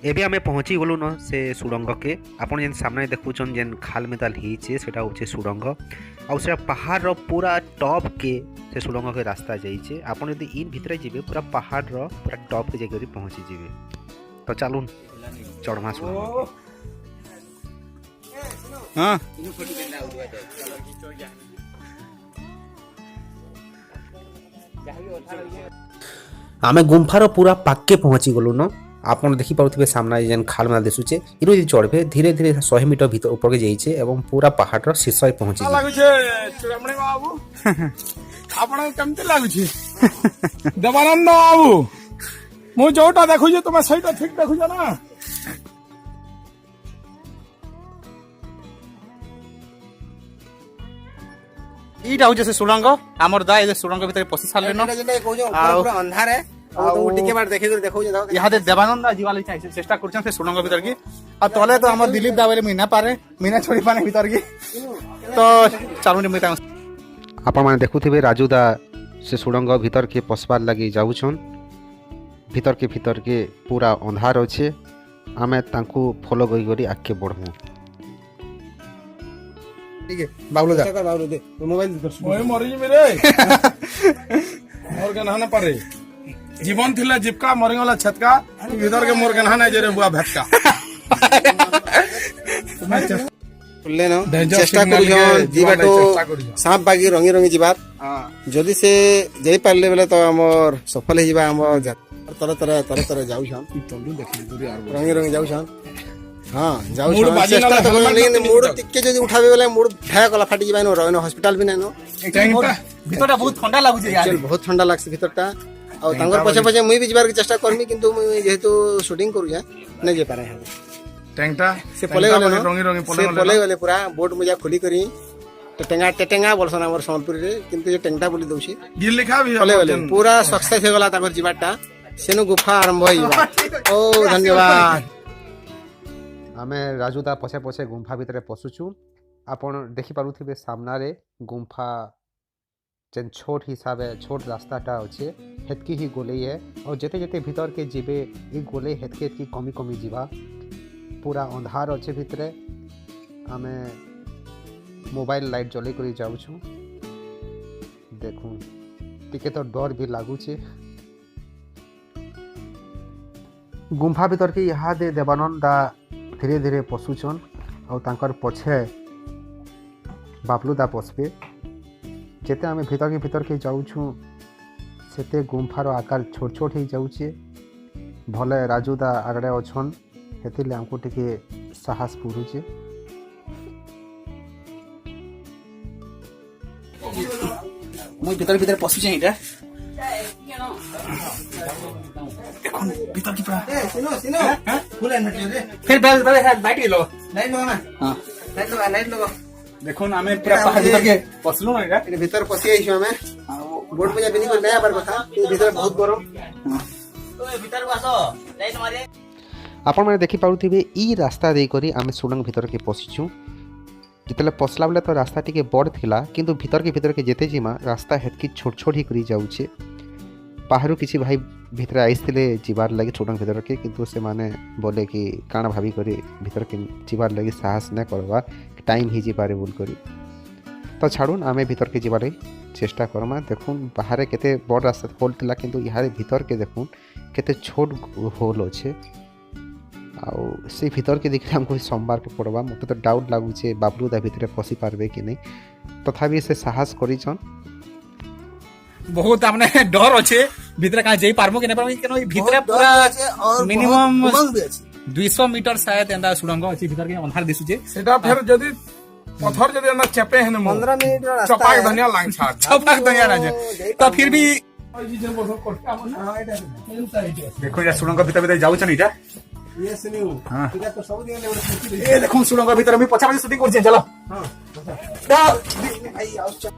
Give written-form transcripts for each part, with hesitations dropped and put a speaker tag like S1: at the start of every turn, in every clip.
S1: एबे आमे पहुँची गलु न से सुड़ंग के आपन जेन सामने देखुछन जेन खाल मेदाल हिचे सेटा होचे सुड़ंग आउ से पहाड़ रो पूरा टॉप के से सुड़ंग के रास्ता जाइछे। आपन यदि इन भितरे जिबे पूरा पहाड़ रो पूरा टॉप के जगह पहुँची जिबे। तो चलुन चढ़मा सुड़ंग। हां आमे गुम्फार पूरा पाके पहुँची गलु न। आपन देखि पाउथिबे सामने जेन खाल में दिसुचे इनो जे चढ़बे धीरे धीरे 100 मीटर भीतर ऊपर के जाइछे एवं पूरा पहाड़ रो शीर्ष पे पहुँची
S2: लागुछे। चुड़मणी बाबू आपन केमते लागुछे देवानंद बाबू मु जोटा देखुछे तुम सहीटा ठीक देखुछे ना।
S3: इटा हो जैसे सुरंग हमर दा ए सुरंग भीतर पसी साले न
S4: पूरा अंधार है तो टिके बार देखि कर देखौ जाओ
S3: यहाँ दे देवानंद जीवाले चाहिए चेष्टा करछन से सुरंग भीतर की आ तले तो हमर दिलीप दावेले मीना पारे मीना छोड़ी पाने भीतर की तो चालू मिता
S1: आपण माने देखुथिबे राजू दा से सुड़ंग भीतर के पसबार लगी जाउछन। भीतर के पूरा अंधार अच्छे आमे तांकू फॉलो करी करी आगे बढ़मु।
S4: ठीक है बाबू दे मोबाइल
S2: ओए मरि मेरे मोर गनहा न पारे जीवन थिला जिपका मरिगला छतका भीतर के मोर गनहा न जरे बुआ भेटका
S4: ले न चेष्टा करू जीवा तो सांप बागी रंगी रंगी जीवा जदी से जाई पारले बेले तो हमर सफल हे जीवा हमर तरह जाऊ छन रंगी रंगी जाऊ छन। हां जाऊ छन चेष्टा तो लेकिन मूड टिके जदी उठाबे बेले मूड भय कला फाटी जीवा न रहनो हॉस्पिटल भी न
S3: भीतरटा बहुत ठंडा लागुचे यार
S4: बहुत ठंडा लागसे भीतरटा और तांगर पछे पछे मुई भी जीवार के चेष्टा करमी किंतु मुई जेहेतु शूटिंग करू जा नै जे पारे
S2: टैंकटा
S4: से पले गले
S2: रंगी रंगी
S4: से पले गले पूरा बोट मुजा खोली करी टेटेंगा बोलसन हमर सोनपुर रे किंतु ये टेंगटा बोली दउसी
S2: गिर लिखा भी
S4: पले गले पूरा सक्सेस हो गला ताकर जीवाटा सेनु गुफा आरंभ होई ओ धन्यवाद।
S1: आमे राजूदा पछे पछे गुम्फा भितर पसुछु। आपण देखि पारुथिबे सामना रे गुम्फा जेन छोट हिसाब है छोट रास्ताटा अच्छे हेतकी ही गोले है और जेते जेते भीतर के जीवे ई गोले हेतके की कमी कमी जीवा पूरा अंधार अच्छे भितरे आमे मोबाइल लाइट जले करी जाउछु। देखू टिके तो डर भी लागुचे। गुम्फा भीतर के यहाँ दे देवानंद दा धीरे धीरे पशुचन और तांकर पछे बाबलू दा पसबे। जेते आमे भीतर के जाउछु सेते गुम्फार आकार छोट छोट ही जाउचे। भले राजू दा आगड़े अछन हेतिले हमको टिके साहस पुरुचे।
S3: मुई भीतर पसी छै इटा देखन भीतर की पूरा
S4: सुनो फुल एनर्जी रे
S3: फिर बैठ गेलो
S4: लाइट लगा ना
S3: हां
S4: लाइट लगा
S3: देखन आमे पूरा पहाड़ भीतर के पसलु ना इटा
S4: ए भीतर पसी आइछु हमें बोट में बिनी कर नया बार कथा भीतर बहुत गरम
S3: ओए भीतर को आसो लाइट मारे।
S1: आपण माने देखि पारुथिबे ई रास्ता दे करी आमे सुडंग भीतर के पसिछु। जितले पसला बेले तो रास्ता टिके बड़ थिला किंतु भीतर के जेते जिमा रास्ता हेतकी छोट छोट ही करी जाउछे। बाहरु किसी भाई भीतर आइसथिले जीवार लगे सुडंग भीतर के किंतु से माने बोले कि काना भाभी करी भीतर के जीवार लगे साहस न करवा टाइम ही जी पारे बोल करी तो छाड़ून आमे भीतर के जीवार चेष्टा करमा। देखुन बाहर केते बड़ रास्ता होल थिला किंतु यहाँ भीतर के देखुन केते छोट होल अच्छे आउ से भीतर के देखले हमको सोमवार को पड़वा मत तो डाउट लागुचे बाबलू दा भीतर पसी पारबे कि नहीं तथापि से साहस करिछन।
S3: बहुत हमने डर अच्छे भीतर कहाँ जाई पारमो कि नहीं पारमो केनो भीतर पूरा मिनिमम 200 मीटर शायद एंदा सुरंग अछि भीतर के अंधार दिसुचे
S2: सेटा फिर जदी पत्थर जदी अंदर चेपे है न
S4: 15 मिनट रास्ता
S2: चपाक धनिया लांग छा
S3: छपाक दया ना तो फिर भी
S2: देखो या सुरंग भीतर जाउ छन इटा
S4: ये सुनियो ठीक है तो सब दिन ले
S3: ए देखो सुरंग भीतर भी पछा पछा शूटिंग करछे चलो
S4: हां भाई आओ चल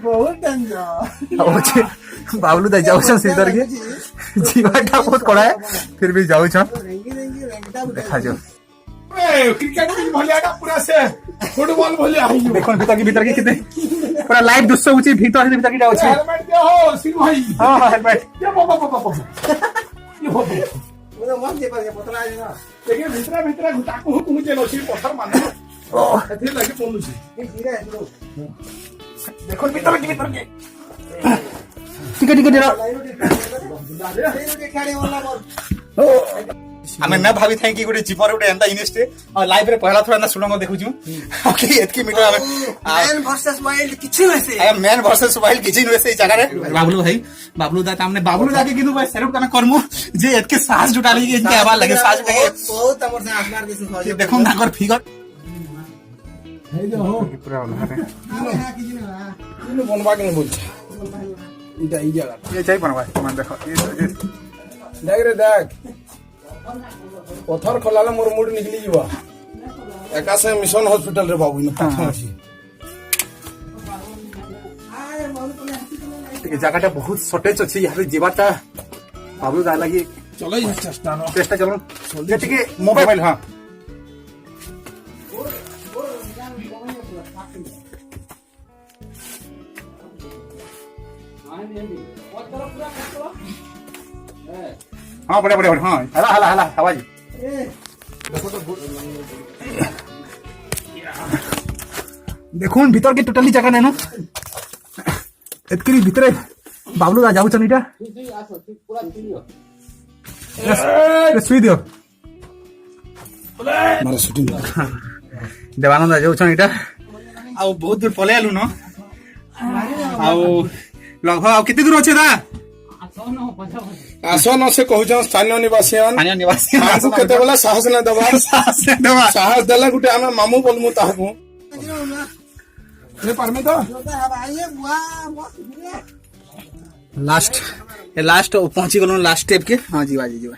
S4: बहुत डेंजर
S3: बाबलू दा जाउ छन सीधर के जीवाटा बहुत कड़ा है फिर भी जाउ छन देखा जो
S2: क्रिकेट भी भलियाटा पूरा से फुटबॉल भलिया आइयो
S3: देखो भीतर के कितने पूरा लाइट दुस्सो ऊंची भीतर के जाउ छे
S2: हेलमेट दे हो सिर भाई
S3: हां हेलमेट
S2: ये बाबा ये
S4: ମୁଁ ମସ୍ତ ଯେ ପତଳା ଅଛି ନା
S2: देखिए भितरा भितरा घुटाकू हुकुम जे नसी पत्थर माने एथि लागि पनुछि देखो भीतर के
S3: टिके टिके देना हमें ना भाभी थैंक यू गुटे जीवन गुटे एंता इनस्टे और लाइव रे पहला थोड़ा एंता सुडंग देखु छु ओके एतकी मीटर हमें
S4: मैन वर्सेस वाइल्ड किछि होइसे
S3: आई मैन वर्सेस वाइल्ड किछि नसे जगह रे बाबलू भाई बाबलू दा हमने बाबलू दा के किनु भाई सेल्यूट करना करमु जे एतके साहस जुटाली के इनके आवाज लगे साहस जुटाली
S4: बहुत हमर से आसमार दिस सहयोग
S3: देखो ना कर फिगर
S2: हे जो हो
S1: पूरा उन्हारे
S2: इनु बनवा के बोल इटा ई जगह
S3: ये चाहिए बनवा मन देखो ये
S2: देख रे देख पत्थर खलाले मोर मुड निकली जीवा एका से मिशन हॉस्पिटल रे बाबू इन पत्थर अछि
S3: जगहटा बहुत शॉर्टेज अछि यहाँ जीवाटा बाबलू दा लगी
S2: चलो ये चेष्टा न
S3: चेष्टा चलो ये टिके मोबाइल हां हाँ बढ़िया बढ़िया हाँ हला हला हला आवाज देखो भीतर के टोटली जगह नहीं ना एतकरी भीतर बाबलू दा जाऊ चनीटा सुई दियो
S2: मारा शूटिंग
S3: देवानंद दा जाऊ चनीटा आ बहुत दूर पले आलु न आ लगभग आ केते दूर अछि दा
S2: आसन से कहू स्थानीय निवासियान हमको केते बेला साहस न दबा साहस देला गुटे हमें मामू बोलमु ताहकु ने परमे तो
S3: लास्ट पहुंची गलो लास्ट स्टेप के हां जीवा जी जीवा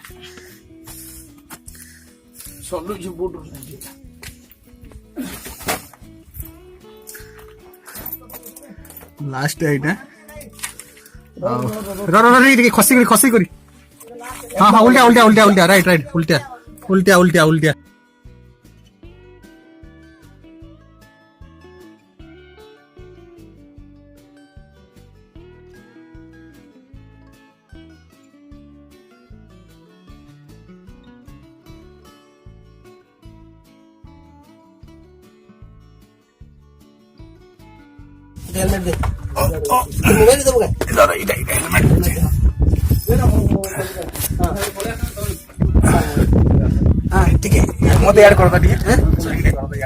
S2: सोलु जी बोट
S3: लास्ट है इटा रो खसी करी हाँ उल्टा राइट उल्टा
S4: हेलमेट दे मोबाइल दे बगा
S3: इधर हेलमेट हां ठीक है मते ऐड कर दिए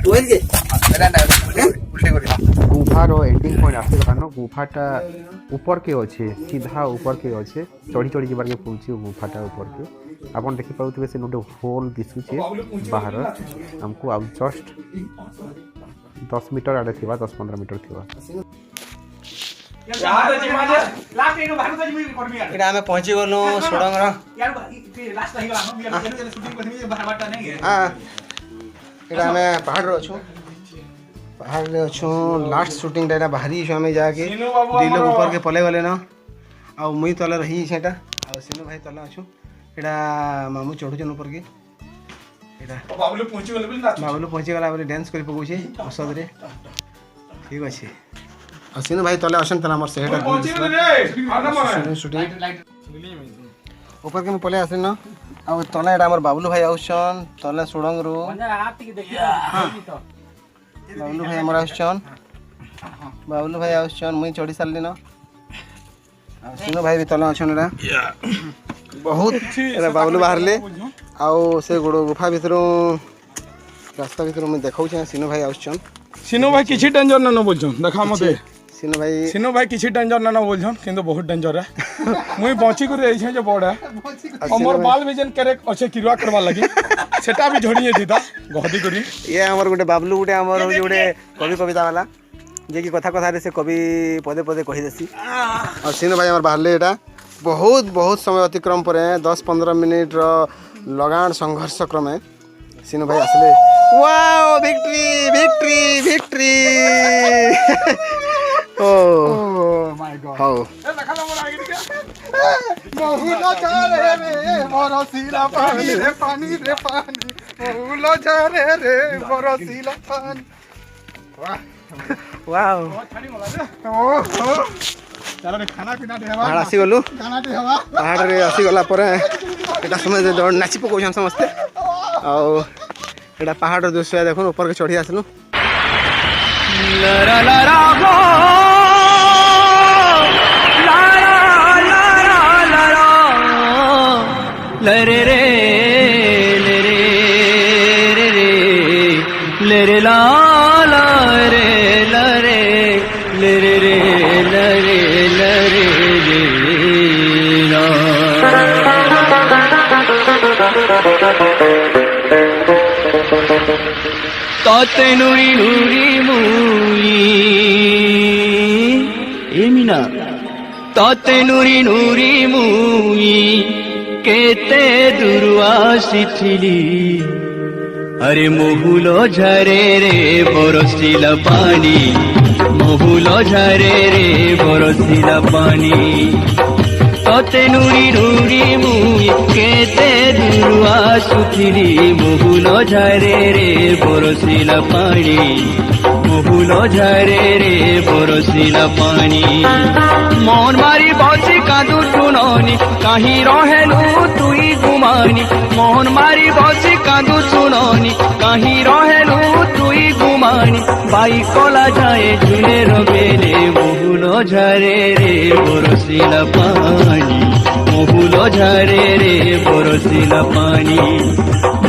S4: मोबाइल के
S3: उल्टे करी
S1: गुफार एंडिंग पॉइंट आसे कारण गुफाटा ऊपर के अच्छे सीधा ऊपर के अच्छे चढ़ी चढ़ी जबार के पहुंची गुफाटा ऊपर के आपन देखि पाउतबे से नोटे होल दिसुचे बाहर हमको आउ जस्ट 10 मीटर आड़े थिबा 10-15 मीटर थिबा
S4: एटा हमें पहुंची गलो सुडंग रा हां एटा हमें पहाड़ रो छु पहाड़ रे छु लास्ट शूटिंग डेटा बाहरी छु हमें जाके दिलो ऊपर के पले गले ना आ मुई तले रही सेटा आ सिनु भाई तले छु एटा मामू चढ़ु जन ऊपर के एटा
S2: बाबलू
S4: पहुंची गला बले डांस करि पगु छे औषध रे ठीक अछि आ सिनु भाई तले असन तला हमर सेटा शूटिंग ऊपर के में पले आसे न आ तले एटा हमर बाबलू भाई आउछन तले सुडंग रो बाबलू भाई आउछन मुई चढ़ी सारली न आ सिनु भाई भी तले अछन एटा बहुत एटा बाबलू बाहरले आउ से गोड़ो गुफा भीतर रास्ता भीतर मैं देखौ छ सिनु भाई आउछन
S2: सिनो भाई किछि डेंजर न बोलछन देखा मते
S4: सिनु भाई
S2: किछि डेंजर न बोलछन किंतु बहुत डेंजर है मुई बंची कर रही छै जे बड़ा हमर बाल विजन करे अच्छे किरवा करवा लगी सेटा भी झड़िए थीता गहदी करी
S4: ये हमर गुटे बाबलू गुटे हमर गुटे कवि कविता वाला जे की कथा कथा रे से कवि पदे पदे कहि देसी और सिनु भाई हमर बाहरले एटा बहुत समय अतिक्रम पर 10-15 मिनट रो लगान संघर्ष क्रमे सिनु भाई आसले wow victory oh
S2: my God
S4: how
S2: ए देखा मोर आगे के बहुलो चले रे बरसीला पानी रे बहुलो चले रे बरसीला पानी
S4: वाओ
S2: छाड़ी मोला रे ओ चलो रे खाना पीना दे हवा
S4: आसी गलु
S2: खाना दे हवा
S4: पहाड़ रे आसी गला पर এটা সময় নাচি পকাউছন সমস্তে ଆଉ এটা পাহাড়র দৃশ্য দেখুন উপরকে চढ़ी আসলু
S5: लरे रे लरे रे रे लरे ला ला रे लरे लरे रे लरे लरे रे ला ताते नुरी नुरी मुई एमिना ताते नुरी नुरी मुई केते दूर आसिथिली अरे मोहुल झरे रे बरसिला पानी मोहुल झरे रे बरसिला पानी तते नुरी नुरी मुई केते दूर आसुथिली मोहुल झरे रे बरसिला पानी मोहुल झरे रे बरसिला पानी मन मारी बसी कादू सुननी कहीं रहेलु तुई गुमानी मोहन मारी बसी कादू सुननी कहीं रहेलु तुई गुमानी बाई कला जाए झुले रबेले मोहुल झरे रे बरसिला पानी मोहुल झरे रे बरसिला पानी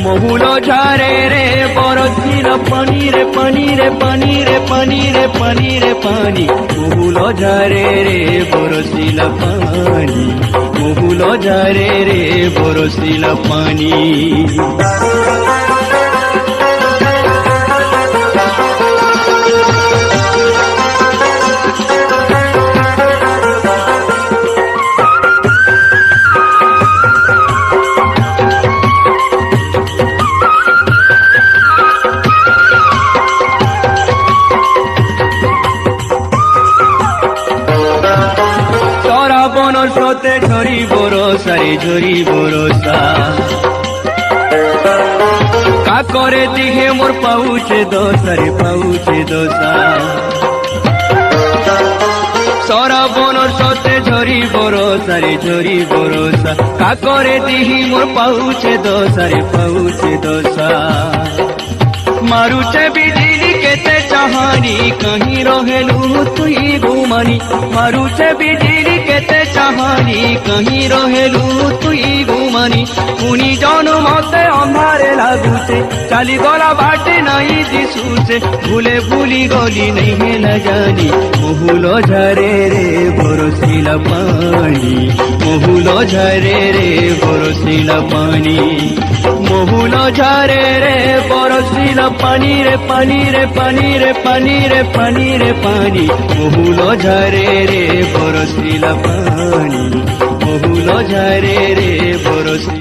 S5: मोहुल झरे रे बरसिला पानी रे पानी रे पानी रे पानी रे पानी रे पानी मोहुल झरे रे बरसिला पानी मोहुल झरे रे बरसिला पानी স্রোতে ঝরি বরসারে ঝরি বরসা কাকরে দিঘে মোর পাউছে দোসারে পাউছে দোসা সরাবনর স্রোতে ঝরি বরসারে ঝরি বরসা কাকরে দিহি মোর পাউছে দোসারে পাউছে দোসা मारुचे बिजली केते चाहानी कहीं रहेलु तुई गुमानी मारुचे बिजली केते चाहानी कहीं रहेलु तुई गुमानी पुनी जन मते अंधारे लागुचे चाली गला बाटे नहीं दिसुचे भूले भूली गली नहीं है न जानी मोहुल झरे रे बरसिला पानी मोहुल झरे रे बरसिला पानी मोहुल झरे रे बरसिला पानी रे पानी रे पानी रे पानी रे पानी रे पानी मोहुल झरे रे बरसिला पानी मोहुल झरे रे बरसिला